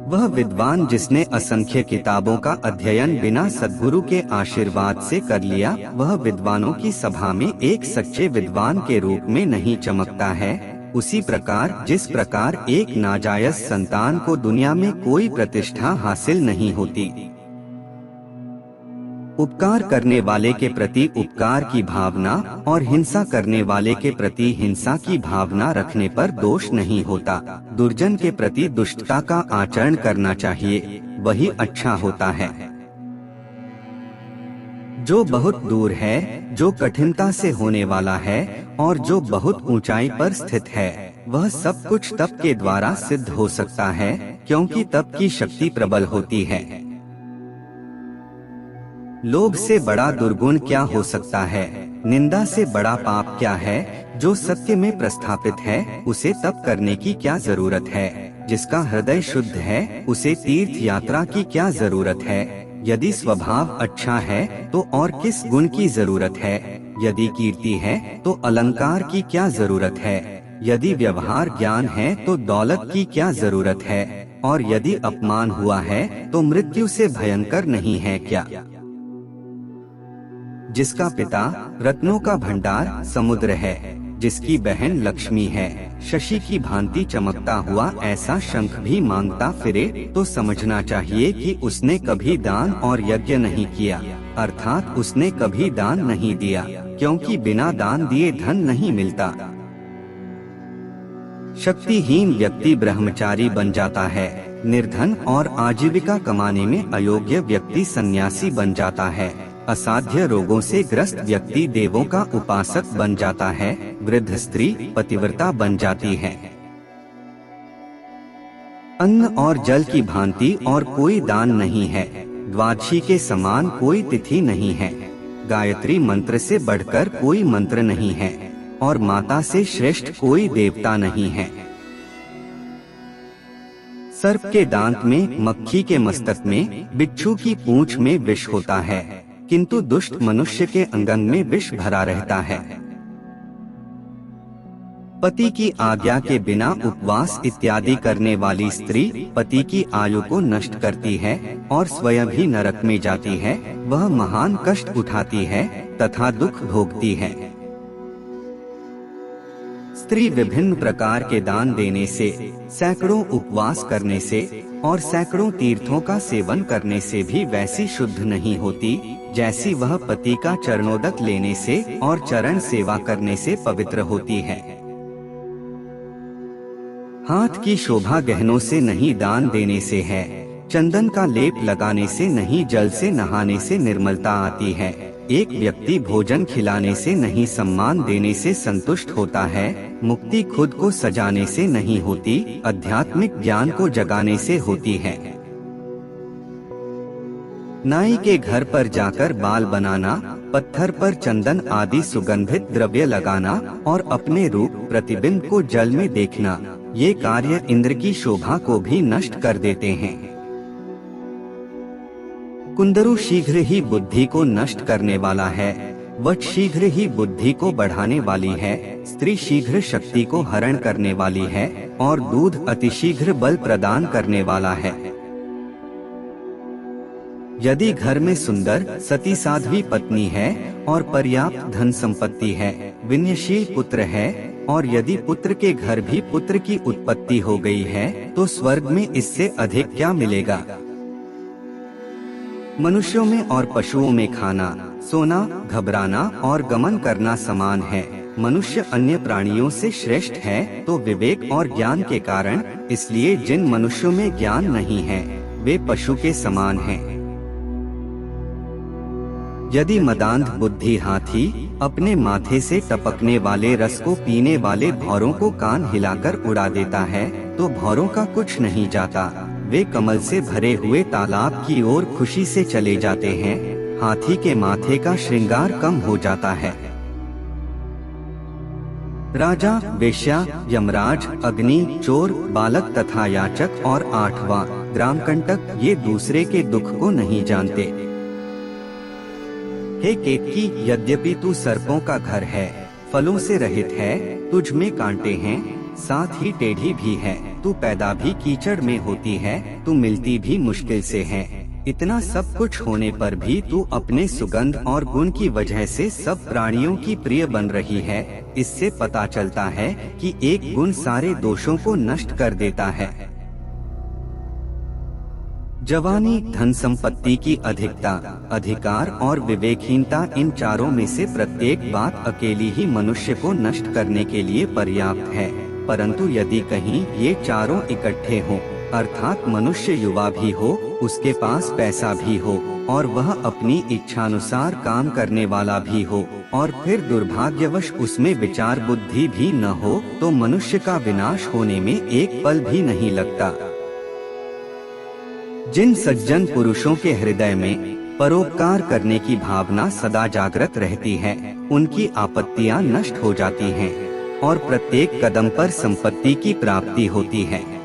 वह विद्वान जिसने असंख्य किताबों का अध्ययन बिना सद्गुरु के आशीर्वाद से कर लिया, वह विद्वानों की सभा में एक सच्चे विद्वान के रूप में नहीं चमकता है। उसी प्रकार जिस प्रकार एक नाजायज संतान को दुनिया में कोई प्रतिष्ठा हासिल नहीं होती, उपकार करने वाले के प्रति उपकार की भावना और हिंसा करने वाले के प्रति हिंसा की भावना रखने पर दोष नहीं होता। दुर्जन के प्रति दुष्टता का आचरण करना चाहिए, वही अच्छा होता है। जो बहुत दूर है, जो कठिनता से होने वाला है और जो बहुत ऊंचाई पर स्थित है, वह सब कुछ तप के द्वारा सिद्ध हो सकता है, क्योंकि तप की शक्ति प्रबल होती है। लोभ से बड़ा दुर्गुण क्या हो सकता है? निंदा से बड़ा पाप क्या है? जो सत्य में प्रस्थापित है, उसे तप करने की क्या जरूरत है? जिसका हृदय शुद्ध है, उसे तीर्थ यात्रा की क्या जरूरत है? यदि स्वभाव अच्छा है तो और किस गुण की जरूरत है? यदि कीर्ति है तो अलंकार की क्या जरूरत है? यदि व्यवहार ज्ञान है तो दौलत की क्या जरूरत है? और यदि अपमान हुआ है तो मृत्यु से भयंकर नहीं है क्या? जिसका पिता रत्नों का भंडार समुद्र है, जिसकी बहन लक्ष्मी है, शशि की भांति चमकता हुआ ऐसा शंख भी मांगता फिरे, तो समझना चाहिए कि उसने कभी दान और यज्ञ नहीं किया, अर्थात उसने कभी दान नहीं दिया, क्योंकि बिना दान दिए धन नहीं मिलता। शक्तिहीन व्यक्ति ब्रह्मचारी बन जाता है, निर्धन और आजीविका कमाने में अयोग्य व्यक्ति सन्यासी बन जाता है, असाध्य रोगों से ग्रस्त व्यक्ति देवों का उपासक बन जाता है, वृद्ध स्त्री पतिव्रता बन जाती है। अन्न और जल की भांति और कोई दान नहीं है, द्वादशी के समान कोई तिथि नहीं है, गायत्री मंत्र से बढ़कर कोई मंत्र नहीं है, और माता से श्रेष्ठ कोई देवता नहीं है। सर्प के दांत में, मक्खी के मस्तक में, बिच्छू की पूंछ में विष होता है, किंतु दुष्ट मनुष्य के अंगन में विष भरा रहता है। पति की आज्ञा के बिना उपवास इत्यादि करने वाली स्त्री पति की आयु को नष्ट करती है और स्वयं भी नरक में जाती है। वह महान कष्ट उठाती है तथा दुख भोगती है। स्त्री विभिन्न प्रकार के दान देने से, सैकड़ों उपवास करने से और सैकड़ों तीर्थों का सेवन करने से भी वैसी शुद्ध नहीं होती जैसी वह पति का चरणोदक लेने से और चरण सेवा करने से पवित्र होती है। हाथ की शोभा गहनों से नहीं दान देने से है, चंदन का लेप लगाने से नहीं जल से नहाने से निर्मलता आती है। एक व्यक्ति भोजन खिलाने से नहीं सम्मान देने से संतुष्ट होता है। मुक्ति खुद को सजाने से नहीं होती, आध्यात्मिक ज्ञान को जगाने से होती है। नाई के घर पर जाकर बाल बनाना, पत्थर पर चंदन आदि सुगंधित द्रव्य लगाना और अपने रूप प्रतिबिंब को जल में देखना, ये कार्य इंद्र की शोभा को भी नष्ट कर देते हैं। कुंदरू शीघ्र ही बुद्धि को नष्ट करने वाला है, वट शीघ्र ही बुद्धि को बढ़ाने वाली है, स्त्री शीघ्र शक्ति को हरण करने वाली है और दूध अतिशीघ्र बल प्रदान करने वाला है। यदि घर में सुंदर सती साध्वी पत्नी है और पर्याप्त धन संपत्ति है, विनयशील पुत्र है और यदि पुत्र के घर भी पुत्र की उत्पत्ति हो गई है, तो स्वर्ग में इससे अधिक क्या मिलेगा। मनुष्यों में और पशुओं में खाना, सोना, घबराना और गमन करना समान है। मनुष्य अन्य प्राणियों से श्रेष्ठ है तो विवेक और ज्ञान के कारण, इसलिए जिन मनुष्यों में ज्ञान नहीं है वे पशु के समान हैं। यदि मदांध बुद्धि हाथी अपने माथे से टपकने वाले रस को पीने वाले भौरों को कान हिलाकर उड़ा देता है, तो भौरों का कुछ नहीं जाता, वे कमल से भरे हुए तालाब की ओर खुशी से चले जाते हैं। हाथी के माथे का श्रृंगार कम हो जाता है। राजा, वेश्या, यमराज, अग्नि, चोर, बालक तथा याचक और 8वां ग्रामकंटक ये दूसरे के दुख को नहीं जानते। हे केतकी, यद्यपि तू सर्पों का घर है, फलों से रहित है, तुझ में कांटे हैं, साथ ही टेढ़ी भी है। तू पैदा भी कीचड़ में होती है, तू मिलती भी मुश्किल से है। इतना सब कुछ होने पर भी तू अपने सुगंध और गुण की वजह से सब प्राणियों की प्रिय बन रही है। इससे पता चलता है कि एक गुण सारे दोषों को नष्ट कर देता है। जवानी, धन संपत्ति की अधिकता, अधिकार और विवेकहीनता, इन चारों में से प्रत्येक बात अकेली ही मनुष्य को नष्ट करने के लिए पर्याप्त है। परंतु यदि कहीं ये चारों इकट्ठे हों, अर्थात मनुष्य युवा भी हो, उसके पास पैसा भी हो और वह अपनी इच्छानुसार काम करने वाला भी हो, और फिर दुर्भाग्यवश उसमें विचार बुद्धि भी न हो, तो मनुष्य का विनाश होने में एक पल भी नहीं लगता। जिन सज्जन पुरुषों के हृदय में परोपकार करने की भावना सदा जागृत रहती है, उनकी आपत्तियां नष्ट हो जाती हैं और प्रत्येक कदम पर संपत्ति की प्राप्ति होती है।